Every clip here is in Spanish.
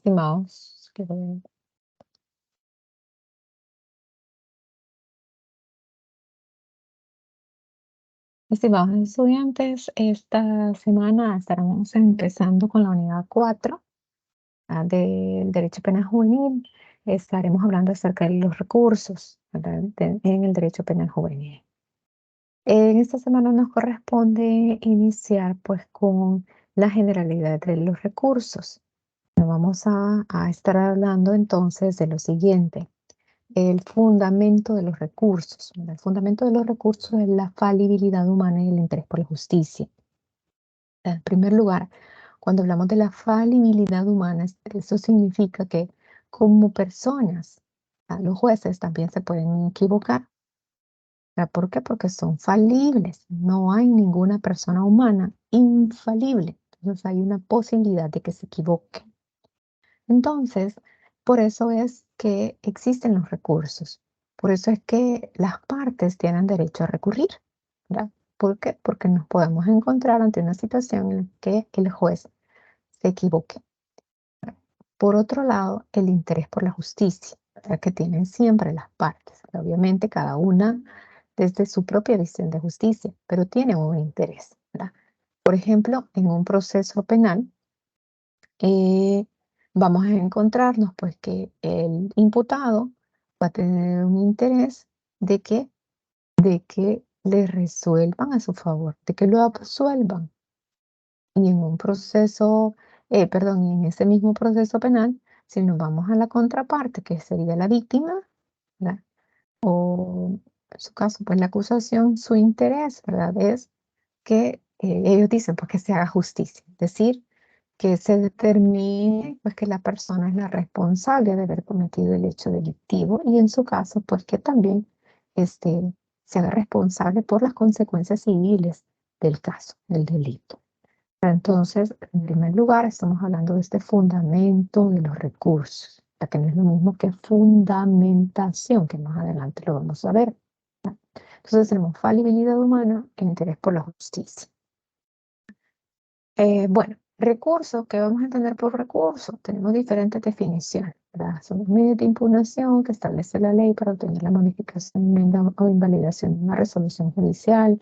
estimados. Estimados estudiantes, esta semana estaremos empezando con la unidad 4 del Derecho Penal Juvenil. Estaremos hablando acerca de los recursos, ¿verdad? En el Derecho Penal Juvenil. En esta semana nos corresponde iniciar pues con la generalidad de los recursos. Vamos a estar hablando entonces de lo siguiente. El fundamento de los recursos. El fundamento de los recursos es la falibilidad humana y el interés por la justicia. En primer lugar, cuando hablamos de la falibilidad humana, eso significa que como personas, los jueces también se pueden equivocar. ¿Por qué? Porque son falibles. No hay ninguna persona humana infalible. Entonces hay una posibilidad de que se equivoque. Entonces, por eso es que existen los recursos. Por eso es que las partes tienen derecho a recurrir, ¿verdad? ¿Por qué? Porque nos podemos encontrar ante una situación en la que el juez se equivoque. Por otro lado, el interés por la justicia, ¿verdad? Que tienen siempre las partes. Obviamente, cada una desde su propia visión de justicia, pero tiene un interés, ¿verdad? Por ejemplo, en un proceso penal, vamos a encontrarnos pues que el imputado va a tener un interés de que le resuelvan a su favor, de que lo absuelvan. Y en un proceso, perdón, y en ese mismo proceso penal, si nos vamos a la contraparte, que sería la víctima, ¿verdad? O en su caso, pues la acusación, su interés, ¿verdad? Es que ellos dicen pues que se haga justicia, es decir, que se determine pues que la persona es la responsable de haber cometido el hecho delictivo y en su caso pues que también se haga responsable por las consecuencias civiles del caso, del delito. Entonces, en primer lugar, estamos hablando de este fundamento de los recursos, ya que no es lo mismo que fundamentación, que más adelante lo vamos a ver. Entonces tenemos falibilidad humana e interés por la justicia. Bueno, recursos, ¿qué vamos a entender por recursos? Tenemos diferentes definiciones, ¿verdad? Son los medios de impugnación que establece la ley para obtener la modificación, enmienda o invalidación de una resolución judicial.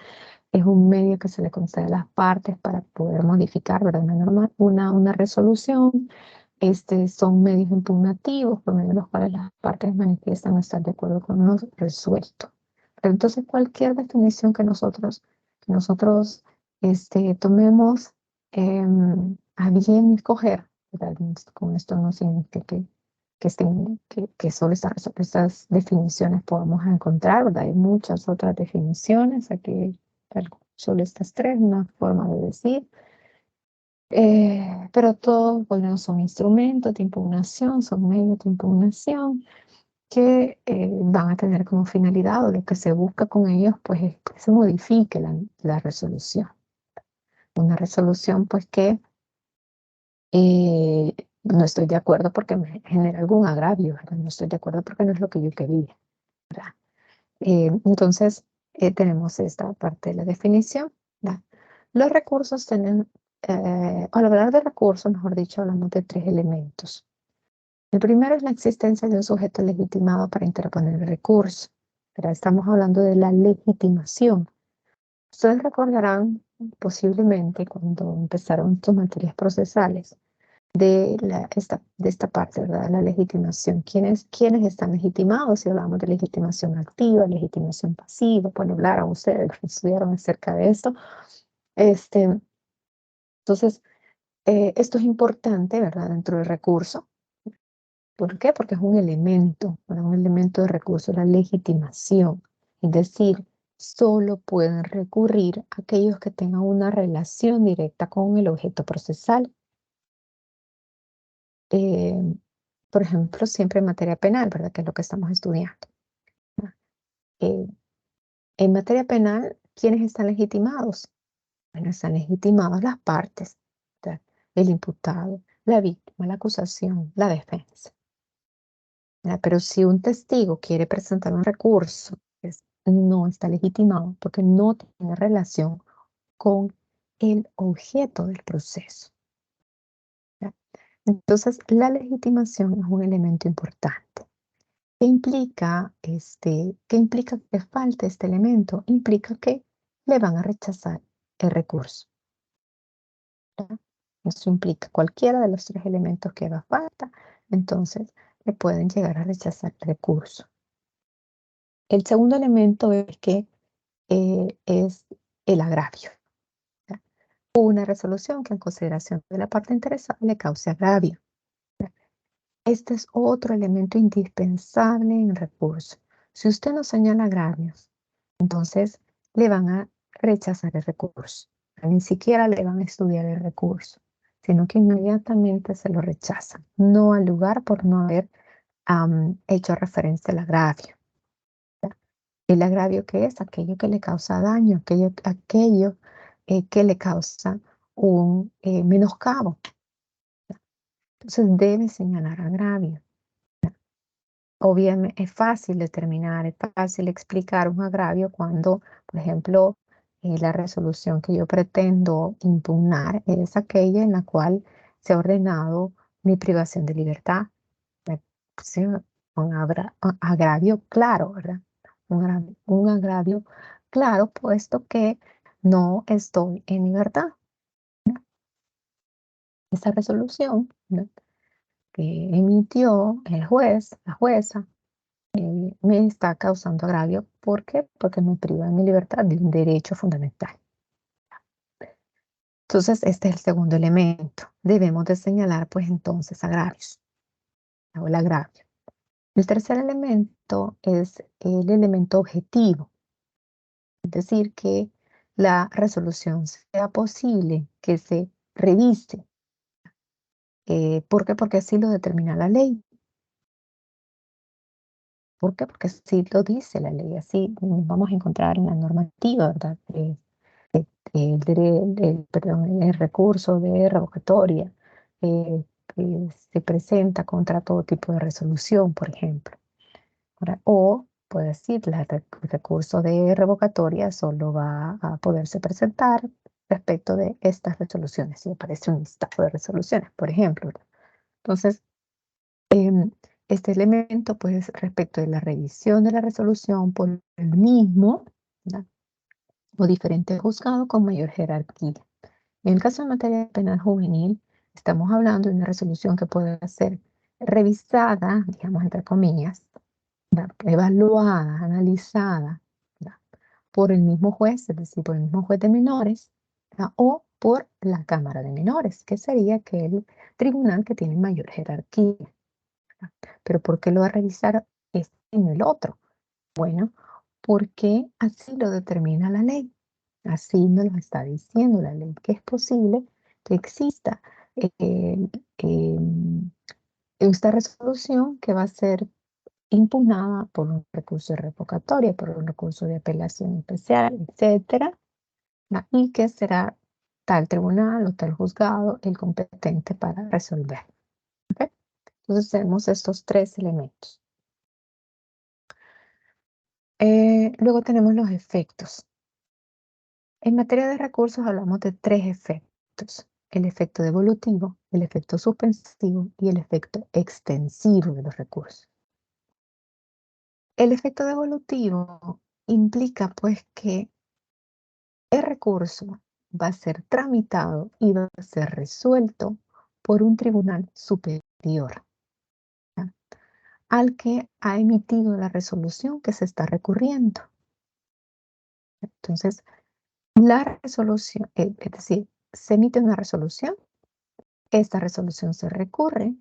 Es un medio que se le concede a las partes para poder modificar, ¿verdad? Una norma, una resolución. Son medios impugnativos por medio de los cuales las partes manifiestan estar de acuerdo con lo resuelto. Pero entonces cualquier definición que nosotros tomemos a bien escoger, ¿verdad? Con esto no significa que solo estas definiciones podamos encontrar, ¿verdad? Hay muchas otras definiciones, aquí solo estas tres, una forma de decir. Pero todos, bueno, son instrumentos de impugnación, son medios de impugnación que van a tener como finalidad o lo que se busca con ellos, pues es que se modifique la resolución. Una resolución, pues que no estoy de acuerdo porque me genera algún agravio, ¿verdad? No estoy de acuerdo porque no es lo que yo quería, ¿verdad? Entonces, tenemos esta parte de la definición, ¿verdad? Los recursos tienen, al hablar de recursos, mejor dicho, hablamos de tres elementos. El primero es la existencia de un sujeto legitimado para interponer el recurso, ¿verdad? Estamos hablando de la legitimación. Ustedes recordarán posiblemente cuando empezaron sus materias procesales de esta parte, ¿verdad? La legitimación. ¿Quiénes están legitimados? Si hablamos de legitimación activa, legitimación pasiva, pues hablaron ustedes, estudiaron acerca de esto. Entonces, esto es importante, ¿verdad? Dentro del recurso. ¿Por qué? Porque es un elemento, ¿verdad? Un elemento de recurso, la legitimación. Es decir, solo pueden recurrir aquellos que tengan una relación directa con el objeto procesal. Eh, por ejemplo, siempre en materia penal, ¿verdad? Que es lo que estamos estudiando. Eh, en materia penal, ¿quiénes están legitimados? Bueno, están legitimadas las partes, ¿verdad? El imputado, la víctima, la acusación, la defensa, ¿verdad? Pero si un testigo quiere presentar un recurso, pues, no está legitimado porque no tiene relación con el objeto del proceso, ¿verdad? Entonces, la legitimación es un elemento importante. ¿Qué implica que falte este elemento? Implica que le van a rechazar el recurso. ¿Ya? Eso implica cualquiera de los tres elementos que haga falta, entonces le pueden llegar a rechazar el recurso. El segundo elemento es que es el agravio. ¿Ya? Una resolución que en consideración de la parte interesada le cause agravio. ¿Ya? Este es otro elemento indispensable en el recurso. Si usted no señala agravios, entonces le van a rechazar el recurso. Ni siquiera le van a estudiar el recurso, sino que inmediatamente se lo rechazan, no al lugar por no haber hecho referencia al agravio. El agravio que es aquello que le causa daño, aquello que le causa un menoscabo. Entonces debe señalar agravio. Obviamente es fácil determinar, es fácil explicar un agravio cuando, por ejemplo, la resolución que yo pretendo impugnar es aquella en la cual se ha ordenado mi privación de libertad. Sí, un agravio claro, ¿verdad? Un agravio claro, puesto que no estoy en libertad. Esa resolución, ¿no?, que emitió el juez, la jueza, me está causando agravio. ¿Por qué? Porque me priva de mi libertad de un derecho fundamental. Entonces, este es el segundo elemento. Debemos de señalar, pues, entonces, agravios, o el agravio. El tercer elemento es el elemento objetivo, es decir, que la resolución sea posible, que se revise. ¿Por qué? Porque así lo determina la ley. ¿Por qué? Porque así lo dice la ley. Así vamos a encontrar en la normativa, ¿verdad? Perdón, el recurso de revocatoria que se presenta contra todo tipo de resolución, por ejemplo. Ahora, o puede decir, el recurso de revocatoria solo va a poderse presentar respecto de estas resoluciones, si aparece un listado de resoluciones, por ejemplo. Entonces, em, este elemento, pues, respecto de la revisión de la resolución por el mismo, ¿verdad?, o diferente juzgado con mayor jerarquía. En el caso de materia penal juvenil, estamos hablando de una resolución que puede ser revisada, digamos, entre comillas, ¿verdad?, evaluada, analizada, ¿verdad?, por el mismo juez, es decir, por el mismo juez de menores, ¿verdad?, o por la Cámara de Menores, que sería aquel tribunal que tiene mayor jerarquía. ¿Verdad? Pero ¿por qué lo va a revisar este y no el otro? Bueno, porque así lo determina la ley. Así nos lo está diciendo la ley, que es posible que exista eh, em, esta resolución que va a ser impugnada por un recurso de revocatoria, por un recurso de apelación especial, etcétera, ¿no?, y que será tal tribunal o tal juzgado el competente para resolver. ¿Ok? Entonces tenemos estos tres elementos. Luego tenemos los efectos. En materia de recursos hablamos de tres efectos: el efecto devolutivo, el efecto suspensivo y el efecto extensivo de los recursos. El efecto devolutivo implica, pues, que el recurso va a ser tramitado y va a ser resuelto por un tribunal superior, ¿ya?, al que ha emitido la resolución que se está recurriendo. Entonces, la resolución, es decir, se emite una resolución, esta resolución se recurre,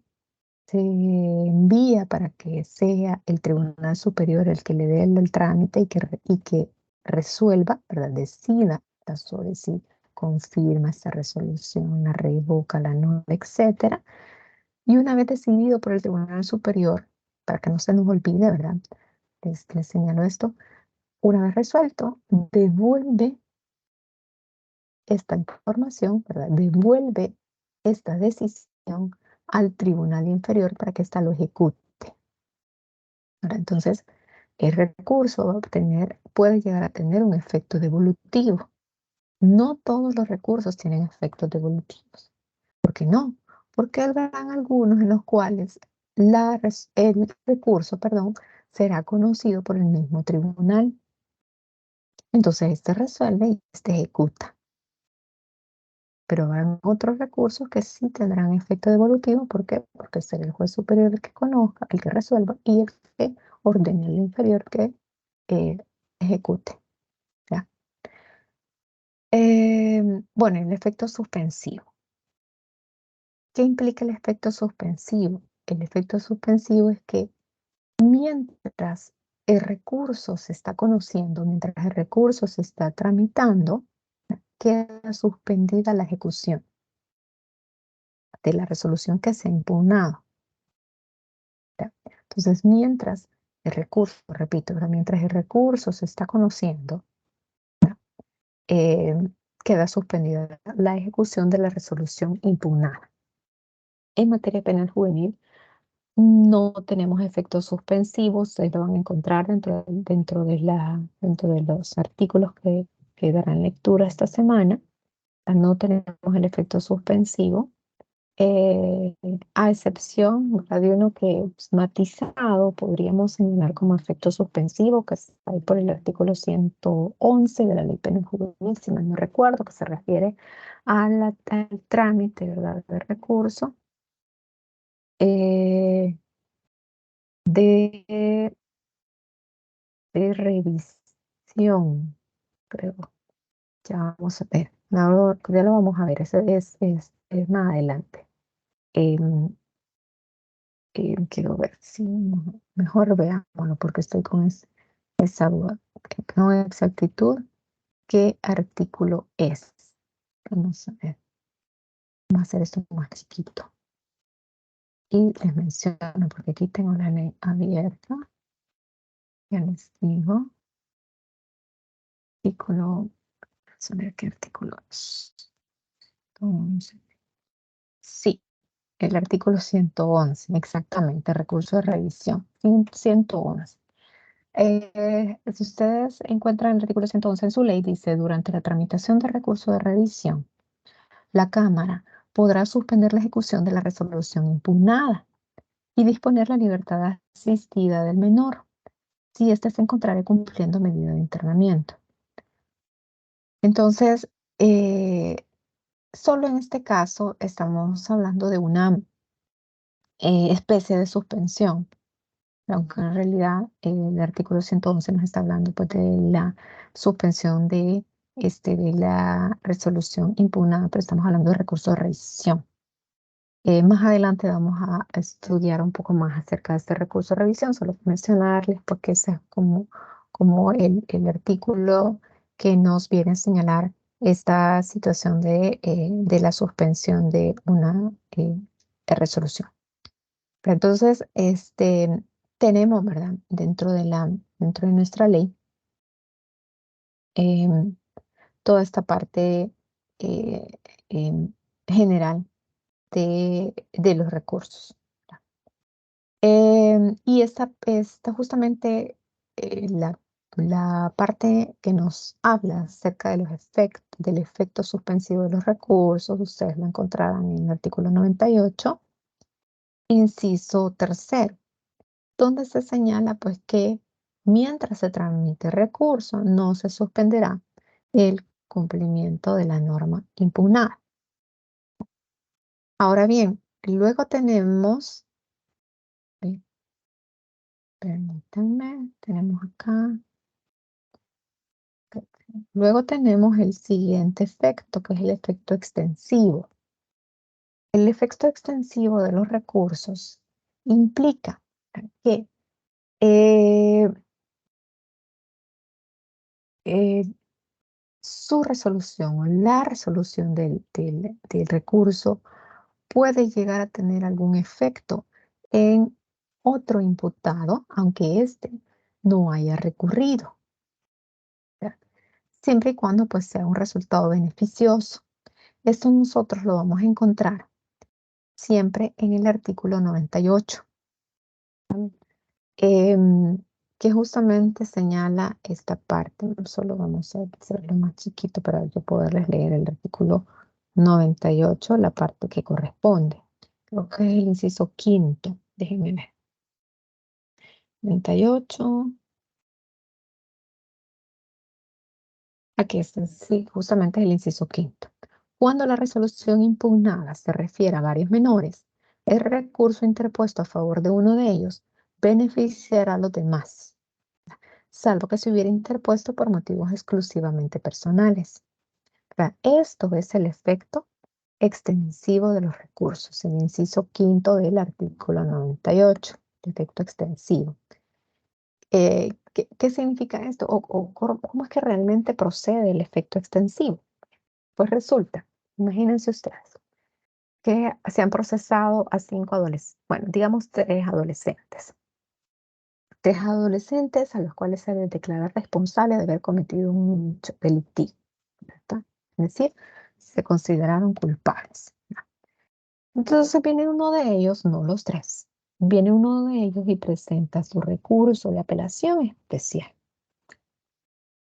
se envía para que sea el Tribunal Superior el que le dé el trámite y que resuelva, ¿verdad?, decida sobre si confirma esa resolución, la revoca, la anula, etcétera. Y una vez decidido por el Tribunal Superior, para que no se nos olvide, ¿verdad?, les señalo esto, una vez resuelto, devuelve esta información, ¿verdad?, devuelve esta decisión al tribunal inferior para que ésta lo ejecute. Ahora, entonces, el recurso puede llegar a tener un efecto devolutivo. No todos los recursos tienen efectos devolutivos. ¿Por qué no? porque habrán algunos en los cuales el recurso, perdón, será conocido por el mismo tribunal. Entonces, este resuelve y este ejecuta. Pero habrán otros recursos que sí tendrán efecto devolutivo. ¿Por qué? Porque será el juez superior el que conozca, el que resuelva y el que ordene al inferior que eh, ejecute. ¿Ya? Bueno, el efecto suspensivo. ¿Qué implica el efecto suspensivo? El efecto suspensivo es que mientras el recurso se está conociendo, mientras el recurso se está tramitando, queda suspendida la ejecución de la resolución que se ha impugnado. ¿Ya? Entonces, mientras el recurso, repito, ¿verdad? Mientras el recurso se está conociendo, eh, queda suspendida la ejecución de la resolución impugnada. En materia penal juvenil, no tenemos efectos suspensivos, se lo van a encontrar dentro de los artículos que darán lectura esta semana. No tenemos el efecto suspensivo, a excepción, ¿verdad?, de uno que es matizado, podríamos señalar como efecto suspensivo, que está ahí por el artículo 111 de la Ley Penal Juvenil, si mal no recuerdo, que se refiere al trámite, ¿verdad?, de recurso. De, de revisión, creo. Ya vamos a ver. Ya lo vamos a ver. Ese es más adelante. Em, quiero ver si mejor veámoslo porque estoy con esa duda. Con exactitud, ¿qué artículo es? Vamos a ver. Vamos a hacer esto más chiquito. Y les menciono, porque aquí tengo la ley abierta. Ya les digo. Artículo. Vamos a ver qué artículo es. Entonces, sí, el artículo 111, exactamente, recurso de revisión. 111. Si ustedes encuentran el artículo 111 en su ley, dice, durante la tramitación de recurso de revisión, la Cámara podrá suspender la ejecución de la resolución impugnada y disponer la libertad asistida del menor si éste se encontrare cumpliendo medida de internamiento. Entonces, solo en este caso estamos hablando de una especie de suspensión, aunque en realidad el artículo 111 nos está hablando pues, de la suspensión de la resolución impugnada, pero estamos hablando de recurso de revisión. Más adelante vamos a estudiar un poco más acerca de este recurso de revisión, solo mencionarles porque ese es como el artículo que nos viene a señalar esta situación de la suspensión de una resolución. Pero entonces, tenemos, ¿verdad? Dentro de nuestra ley, em, toda esta parte eh, em, general de los recursos. Y esta justamente la parte que nos habla acerca de los del efecto suspensivo de los recursos, ustedes lo encontrarán en el artículo 98, inciso tercero, donde se señala pues que mientras se tramite recurso no se suspenderá el cumplimiento de la norma impugnada. Ahora bien, luego tenemos, permítanme, tenemos acá, luego tenemos el siguiente efecto, que es el efecto extensivo. El efecto extensivo de los recursos implica que eh, eh, su resolución o la resolución del recurso puede llegar a tener algún efecto en otro imputado, aunque éste no haya recurrido, ¿ya? Siempre y cuando pues sea un resultado beneficioso. Esto nosotros lo vamos a encontrar siempre en el artículo 98, em, que justamente señala esta parte. Solo vamos a hacerlo más chiquito para yo poderles leer el artículo 98, la parte que corresponde. Creo que es el inciso quinto. Déjenme ver. 38. Aquí está, sí, justamente el inciso quinto. Cuando la resolución impugnada se refiere a varios menores, el recurso interpuesto a favor de uno de ellos beneficiará a los demás, salvo que se hubiera interpuesto por motivos exclusivamente personales. Esto es el efecto extensivo de los recursos, el inciso quinto del artículo 98, el efecto extensivo. ¿Qué significa esto? ¿Cómo es que realmente procede el efecto extensivo? Pues resulta, imagínense ustedes, que se han procesado a 5 adolescentes, bueno, digamos 3 adolescentes a los cuales se les declara responsable de haber cometido un hecho delictivo, ¿verdad? Es decir, se consideraron culpables. Entonces viene uno de ellos, no los tres, viene uno de ellos y presenta su recurso de apelación especial.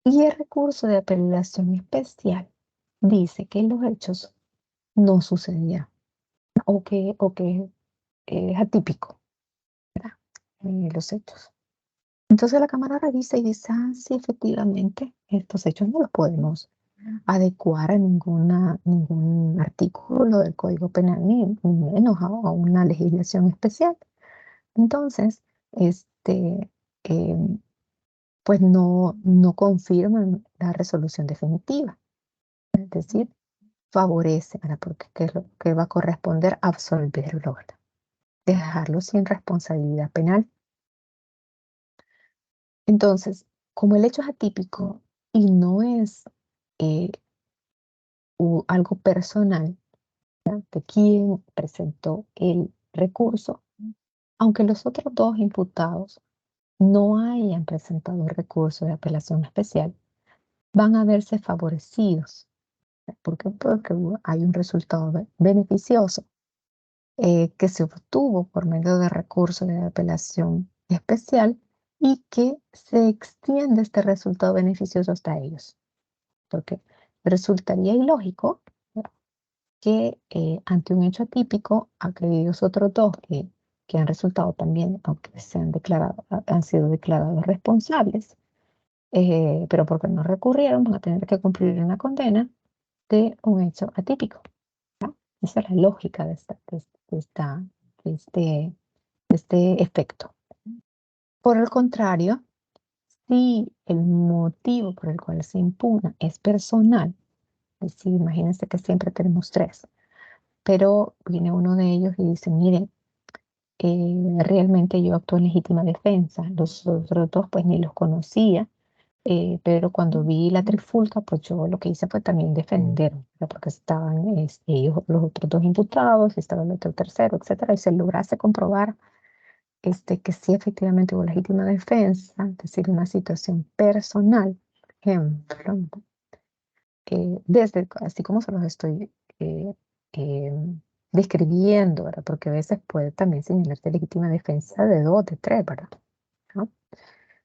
Y el recurso de apelación especial dice que los hechos no sucedieron o que es atípico, ¿verdad? Los hechos. Entonces la Cámara revisa y dice, sí, efectivamente, estos hechos no los podemos adecuar a ningún artículo del Código Penal, ni menos a una legislación especial. Entonces, eh, pues no confirman la resolución definitiva. Es decir, favorece, ¿verdad? Porque ¿qué es lo que va a corresponder? Absolverlo, ¿verdad? Dejarlo sin responsabilidad penal. Entonces, como el hecho es atípico y no es eh, algo personal, ¿verdad? De quien presentó el recurso, aunque los otros dos imputados no hayan presentado el recurso de apelación especial, van a verse favorecidos. ¿Por qué? Porque hay un resultado beneficioso que se obtuvo por medio de recurso de apelación especial y que se extiende este resultado beneficioso hasta ellos. Porque resultaría ilógico, ¿verdad?, que ante un hecho atípico, aquellos otros dos que han resultado también, aunque han sido declarados responsables, pero porque no recurrieron, van a tener que cumplir una condena de un hecho atípico, ¿no? Esa es la lógica de este, de este efecto. Por el contrario, si el motivo por el cual se impugna es personal, es decir, imagínense que siempre tenemos tres, pero viene uno de ellos y dice, mire, realmente yo actué en legítima defensa, los otros dos pues ni los conocía, pero cuando vi la trifulca, pues yo lo que hice fue también defender, ¿verdad? Porque estaban ellos, los otros dos imputados, estaba el otro tercero, etcétera, y se lograse comprobar que sí efectivamente hubo legítima defensa, es decir, una situación personal, ejemplo, así como se los estoy eh, eh, describiendo, ¿verdad? Porque a veces puede también señalarse legítima defensa de dos, de tres, ¿verdad? ¿No?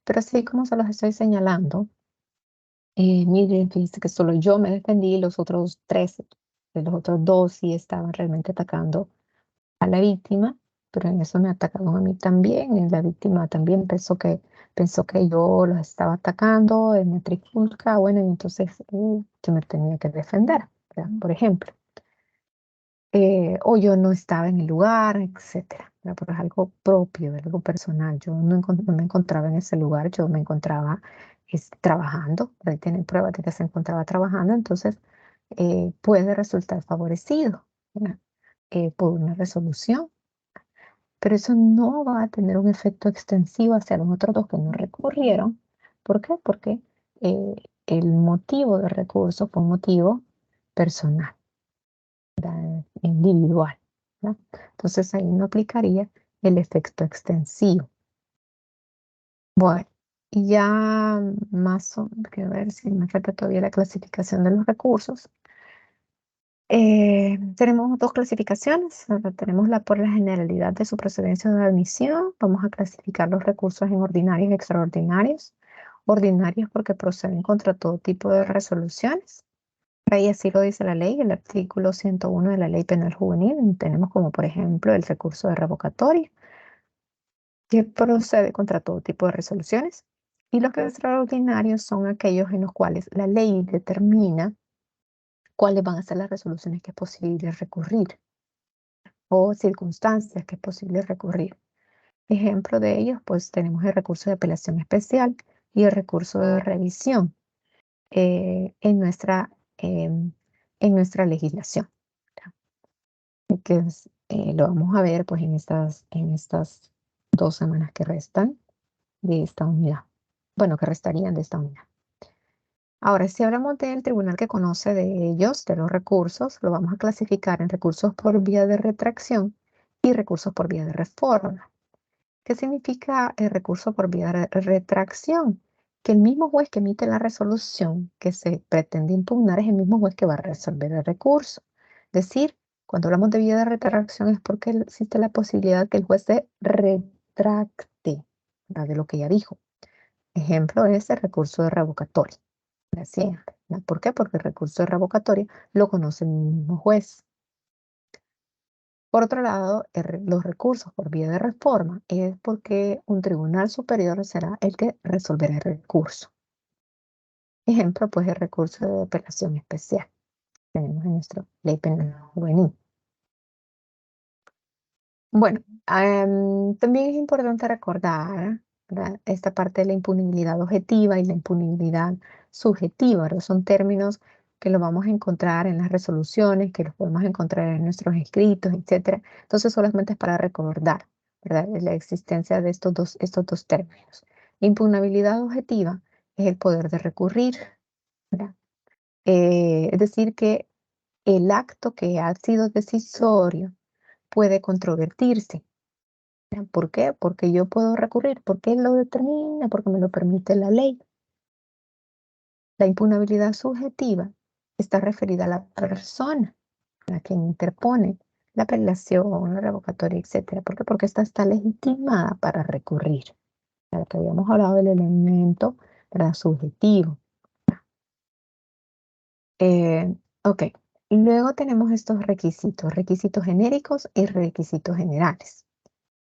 Pero así como se los estoy señalando, miren, fíjense que solo yo me defendí, los otros tres, de los otros dos sí estaban realmente atacando a la víctima, pero en eso me atacaron a mí también, y la víctima también pensó que yo los estaba atacando, en mi trifulca, bueno, y entonces yo me tenía que defender, ¿verdad? Por ejemplo. O yo no estaba en el lugar, etcétera, ¿verdad? Porque es algo propio, algo personal. Yo no me encontraba en ese lugar, yo me encontraba trabajando, ahí tienen pruebas de que se encontraba trabajando, entonces puede resultar favorecido, ¿verdad? Por una resolución, pero eso no va a tener un efecto extensivo hacia los otros dos que no recurrieron. ¿Por qué? Porque eh, el motivo de recurso fue un motivo personal, individual, ¿verdad? Entonces ahí no aplicaría el efecto extensivo. Bueno, y ya que ver si me falta todavía la clasificación de los recursos. Tenemos dos clasificaciones. Tenemos por la generalidad de su procedencia de admisión. Vamos a clasificar los recursos en ordinarios y extraordinarios. Ordinarios porque proceden contra todo tipo de resoluciones. Ahí así lo dice la ley, el artículo 101 de la Ley Penal Juvenil. Tenemos como, por ejemplo, el recurso de revocatoria, que procede contra todo tipo de resoluciones. Y los extraordinarios son aquellos en los cuales la ley determina cuáles van a ser las resoluciones que es posible recurrir o circunstancias que es posible recurrir. Ejemplo de ellos, pues tenemos el recurso de apelación especial y el recurso de revisión eh, en nuestra, em, en nuestra legislación, lo vamos a ver pues en estas 2 semanas que restan de esta unidad. Bueno, que restarían de esta unidad. Ahora, si hablamos del tribunal que conoce de ellos, de los recursos, lo vamos a clasificar en recursos por vía de retracción y recursos por vía de reforma. ¿Qué significa el recurso por vía de retracción? Que el mismo juez que emite la resolución que se pretende impugnar es el mismo juez que va a resolver el recurso. Es decir, cuando hablamos de vía de retracción es porque existe la posibilidad que el juez se retracte, ¿verdad?, de lo que ya dijo. Ejemplo es el recurso de revocatoria. Así, ¿verdad? ¿Por qué? Porque el recurso de revocatoria lo conoce el mismo juez. Por otro lado, los recursos por vía de reforma es porque un tribunal superior será el que resolverá el recurso. Ejemplo, pues el recurso de apelación especial. Tenemos en nuestra ley penal juvenil. Bueno, también es importante recordar, ¿verdad?, esta parte de la impunibilidad objetiva y la impunibilidad subjetiva, ¿verdad? Son términos que los vamos a encontrar en las resoluciones, que los podemos encontrar en nuestros escritos, etcétera. Entonces, solamente es para recordar, ¿verdad?, la existencia de estos dos términos. Impugnabilidad objetiva es el poder de recurrir, ¿verdad? Es decir, que el acto que ha sido decisorio puede controvertirse. ¿Por qué? Porque yo puedo recurrir. ¿Por qué lo determina? Porque me lo permite la ley. La impugnabilidad subjetiva está referida a la persona, a quien interpone la apelación, la revocatoria, etcétera. ¿Por qué? Porque esta está legitimada para recurrir. Ya que habíamos hablado del elemento, ¿verdad?, subjetivo. Ok. Luego tenemos estos requisitos genéricos y requisitos generales.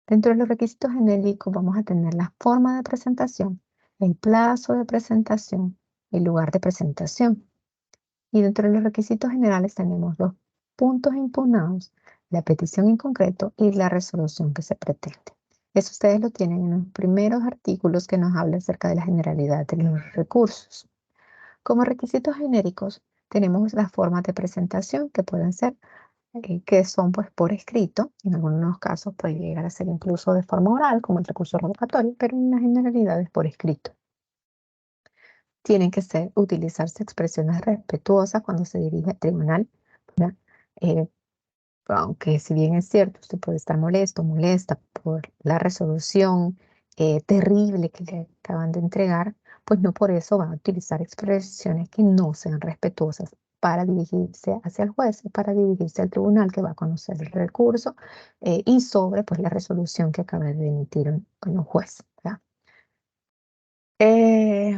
Dentro de los requisitos genéricos vamos a tener la forma de presentación, el plazo de presentación, el lugar de presentación. Y dentro de los requisitos generales tenemos los puntos impugnados, la petición en concreto y la resolución que se pretende. Eso ustedes lo tienen en los primeros artículos que nos habla acerca de la generalidad de los recursos. Como requisitos genéricos tenemos las formas de presentación que pueden ser que son pues por escrito, en algunos casos puede llegar a ser incluso de forma oral, como el recurso revocatorio, pero en la generalidad es por escrito. Tienen que utilizarse expresiones respetuosas cuando se dirige al tribunal, ¿verdad? Eh, Aunque si bien es cierto, usted puede estar molesto, molesta por la resolución terrible que le acaban de entregar, pues no por eso van a utilizar expresiones que no sean respetuosas para dirigirse hacia el juez, para dirigirse al tribunal que va a conocer el recurso y sobre pues la resolución que acaba de emitir un juez, ¿verdad?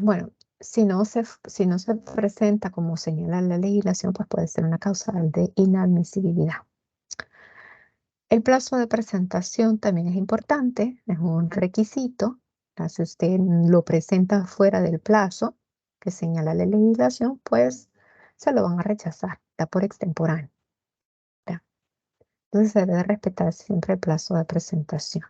Bueno, si no se presenta como señala la legislación, pues puede ser una causal de inadmisibilidad. El plazo de presentación también es importante, es un requisito. Si usted lo presenta fuera del plazo que señala la legislación, pues se lo van a rechazar, está por extemporáneo, ¿ya? Entonces se debe respetar siempre el plazo de presentación.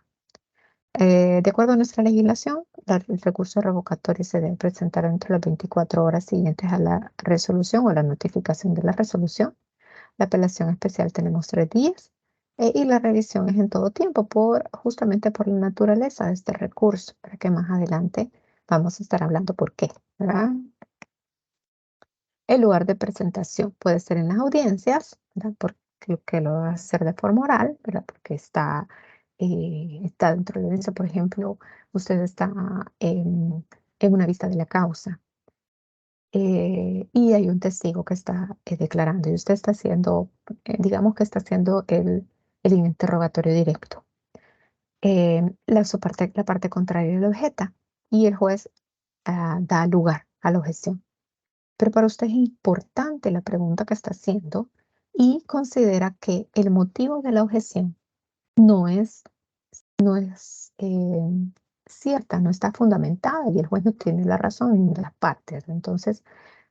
De acuerdo a nuestra legislación, el recurso revocatorio se debe presentar entre las 24 horas siguientes a la resolución o la notificación de la resolución. La apelación especial tenemos 3 días y la revisión es en todo tiempo, justamente por la naturaleza de este recurso, para que más adelante vamos a estar hablando por qué, ¿verdad? El lugar de presentación puede ser en las audiencias, ¿verdad? Porque lo va a hacer de forma oral, ¿verdad? Porque está dentro de la audiencia, por ejemplo, usted está en una vista de la causa y hay un testigo que está declarando y usted está haciendo, digamos que está haciendo el interrogatorio directo. La parte contraria le objeta y el juez da lugar a la objeción. pero para usted es importante la pregunta que está haciendo y considera que el motivo de la objeción no es cierta, no está fundamentada y el juez no tiene la razón en las partes. Entonces,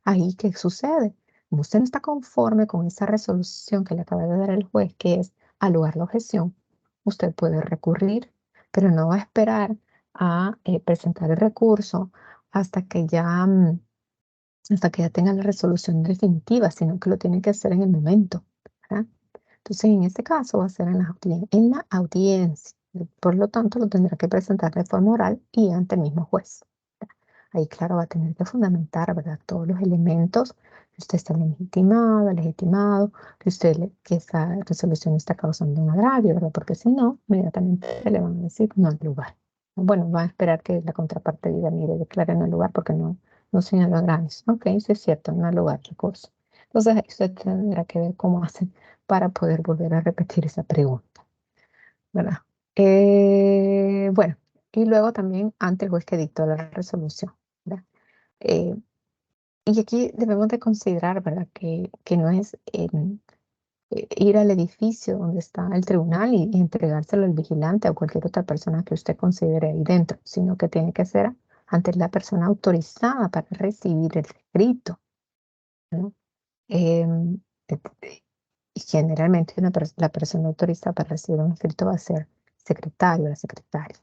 ahí, ¿qué sucede? Como usted no está conforme con esa resolución que le acaba de dar el juez, que es alugar la objeción, usted puede recurrir, pero no va a esperar a presentar el recurso hasta que ya, hasta que ya tenga la resolución definitiva, sino que lo tiene que hacer en el momento, ¿verdad? Entonces, en este caso va a ser en la audiencia. Por lo tanto, lo tendrá que presentar de forma oral y ante el mismo juez. Ahí, claro, va a tener que fundamentar, ¿verdad? Todos los elementos que usted está legitimado, que esa resolución está causando un agravio, ¿verdad? Porque si no, inmediatamente le van a decir no al lugar. Bueno, va a esperar que la contraparte diga, mire, declare no al lugar porque no señaló agravios. Ok, sí es cierto, no al lugar, recurso. Entonces, ahí usted tendrá que ver cómo hacen para poder volver a repetir esa pregunta, ¿verdad? Bueno, y luego también ante el juez que dictó la resolución, ¿verdad? Eh, y aquí debemos de considerar, ¿verdad? Que no es ir al edificio donde está el tribunal y entregárselo al vigilante o cualquier otra persona que usted considere ahí dentro, sino que tiene que ser ante la persona autorizada para recibir el escrito, ¿no? Em, eh, y generalmente la persona autorizada para recibir un escrito va a ser secretario o la secretaria.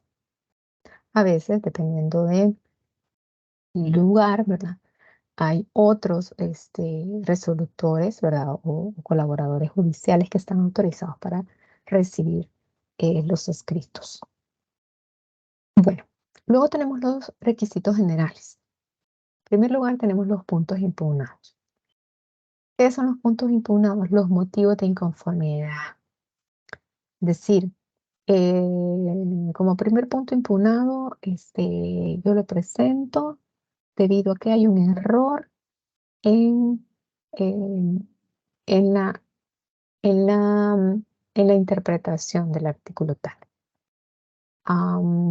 A veces, dependiendo del lugar, ¿verdad? Hay otros resolutores, ¿verdad? O colaboradores judiciales que están autorizados para recibir los escritos. Bueno, luego tenemos los requisitos generales. En primer lugar, tenemos los puntos impugnados. ¿Qué son los puntos impugnados? Los motivos de inconformidad. Es decir, como primer punto impugnado, yo le presento debido a que hay un error en, en, en la, en la, en la interpretación del artículo tal.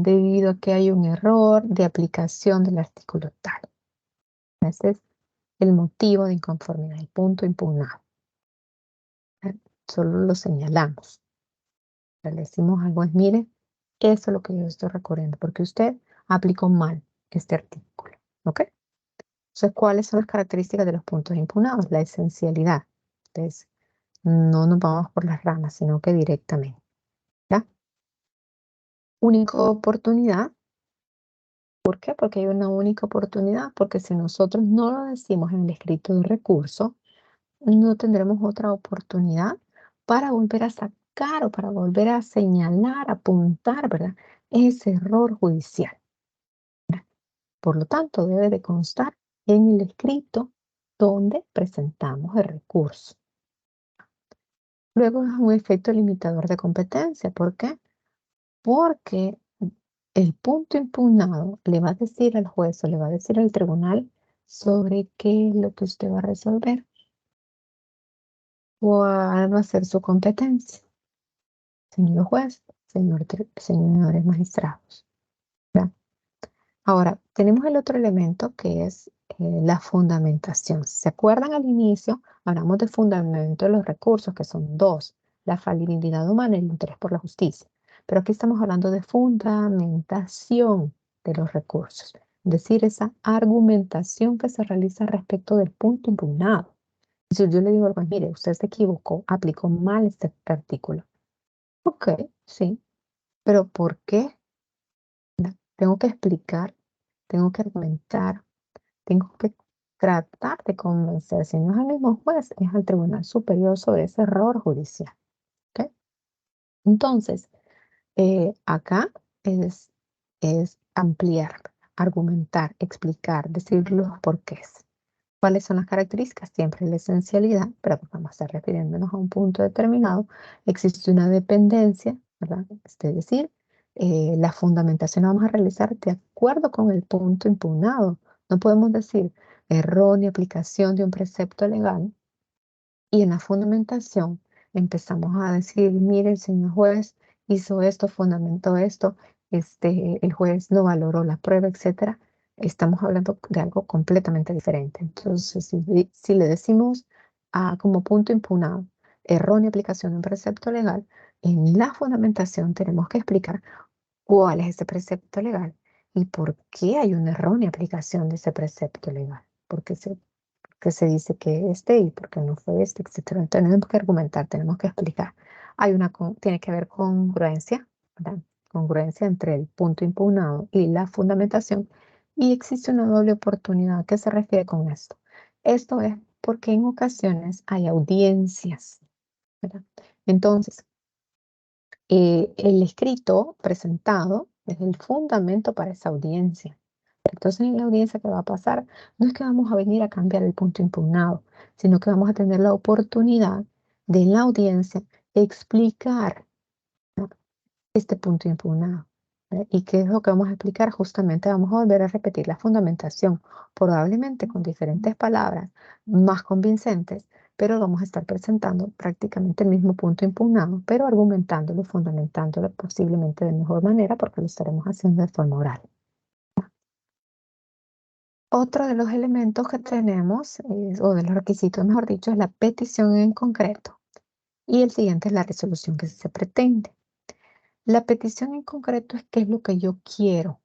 Debido a que hay un error de aplicación del artículo tal. Ese es el motivo de inconformidad, el punto impugnado. ¿Eh? Solo lo señalamos. Le decimos al juez, mire, eso es lo que yo estoy recurriendo, porque usted aplicó mal este artículo. ¿Ok? Entonces, ¿cuáles son las características de los puntos impugnados? La esencialidad. Entonces, no nos vamos por las ramas, sino que directamente. ¿Ya? Única oportunidad. ¿Por qué? Porque hay una única oportunidad, porque si nosotros no lo decimos en el escrito de recurso, no tendremos otra oportunidad para volver a sacar o para volver a señalar, apuntar, ¿verdad? Ese error judicial. Por lo tanto, debe de constar en el escrito donde presentamos el recurso. Luego es un efecto limitador de competencia. ¿Por qué? Porque el punto impugnado le va a decir al juez o le va a decir al tribunal sobre qué es lo que usted va a resolver, cuál va a ser su competencia, señor juez, señores magistrados. ¿Verdad? Ahora, tenemos el otro elemento que es la fundamentación. ¿Se acuerdan al inicio? Hablamos de fundamento de los recursos, que son dos, la falibilidad humana y el interés por la justicia. Pero aquí estamos hablando de fundamentación de los recursos, es decir, esa argumentación que se realiza respecto del punto impugnado. Si yo le digo al juez, mire, usted se equivocó, aplicó mal este artículo. Ok, sí, pero ¿por qué? Tengo que explicar, tengo que argumentar, tengo que tratar de convencer, si no es al mismo juez, es al Tribunal Superior sobre ese error judicial. ¿Ok? Entonces, acá es ampliar, argumentar, explicar, decir los porqués. ¿Cuáles son las características? Siempre la esencialidad, pero pues vamos a estar refiriéndonos a un punto determinado. Existe una dependencia, ¿verdad? Es decir, la fundamentación la vamos a realizar de acuerdo con el punto impugnado. No podemos decir errónea aplicación de un precepto legal y en la fundamentación empezamos a decir, mire, el señor juez hizo esto, fundamentó esto, el juez no valoró la prueba, etcétera. estamos hablando de algo completamente diferente. Entonces, si le decimos como punto impugnado, errónea aplicación de un precepto legal, en la fundamentación tenemos que explicar cuál es ese precepto legal y por qué hay una errónea aplicación de ese precepto legal. Porque se dice que y por qué no fue etcétera. Entonces, tenemos que argumentar, tenemos que explicar. Tiene que haber congruencia, ¿verdad? Congruencia entre el punto impugnado y la fundamentación. Y existe una doble oportunidad. ¿Qué se refiere con esto? Esto es porque en ocasiones hay audiencias, ¿verdad? Entonces, el escrito presentado es el fundamento para esa audiencia. Entonces, en la audiencia, ¿qué va a pasar? No es que vamos a venir a cambiar el punto impugnado, sino que vamos a tener la oportunidad de en la audiencia explicar, ¿no?, este punto impugnado. ¿Y qué es lo que vamos a explicar? Justamente vamos a volver a repetir la fundamentación, probablemente con diferentes palabras más convincentes, pero vamos a estar presentando prácticamente el mismo punto impugnado, pero argumentándolo, fundamentándolo posiblemente de mejor manera porque lo estaremos haciendo de forma oral. Otro de los elementos que tenemos, o de los requisitos, mejor dicho, es la petición en concreto. Y el siguiente es la resolución que se pretende. La petición en concreto es qué es lo que yo quiero.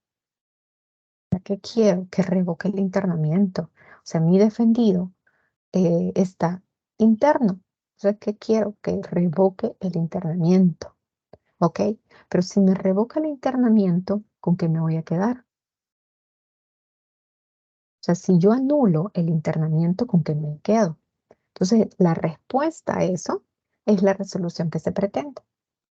¿Qué quiero? Que revoque el internamiento. O sea, mi defendido está interno. Entonces, ¿qué quiero? Que revoque el internamiento. ¿Ok? Pero si me revoca el internamiento, ¿con qué me voy a quedar? O sea, si yo anulo el internamiento, ¿con qué me quedo? Entonces, la respuesta a eso es la resolución que se pretende.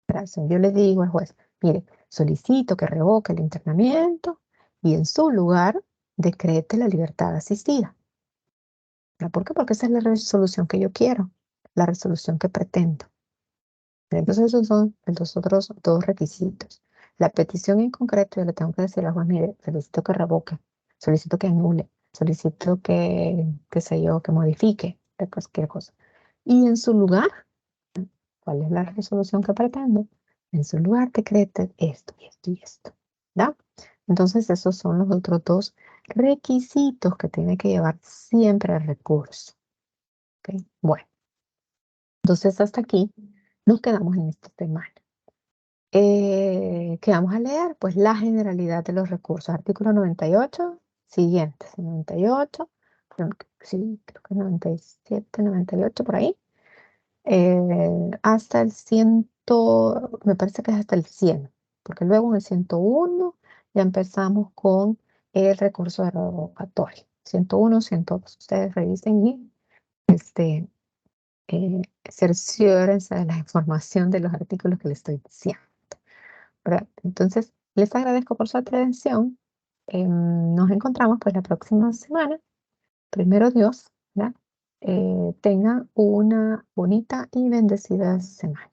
Gracias. Yo le digo al juez, mire, solicito que revoque el internamiento y en su lugar decrete la libertad asistida. ¿Por qué? Porque esa es la resolución que yo quiero, la resolución que pretendo. Entonces, esos son los otros dos requisitos. La petición en concreto, yo le tengo que decir al juez, mire, solicito que revoque, solicito que anule, solicito que, qué sé yo, que modifique, de cualquier cosa. Y en su lugar, ¿cuál es la resolución que pretende? En su lugar decrete esto y esto y esto, ¿ya? Entonces, esos son los otros dos requisitos que tiene que llevar siempre el recurso. ¿Ok? Bueno, entonces hasta aquí nos quedamos en este tema. ¿Qué vamos a leer? Pues la generalidad de los recursos. Artículo 98, siguientes. 98, sí, creo que 97, 98, por ahí. Hasta el 100, me parece que es hasta el 100, porque luego en el 101 ya empezamos con el recurso de revocatorio. 101, 102. Ustedes revisen y cerciórense de la información de los artículos que les estoy diciendo, ¿verdad? Entonces, les agradezco por su atención. Nos encontramos pues la próxima semana. Primero Dios, ¿verdad? Tengan una bonita y bendecida semana.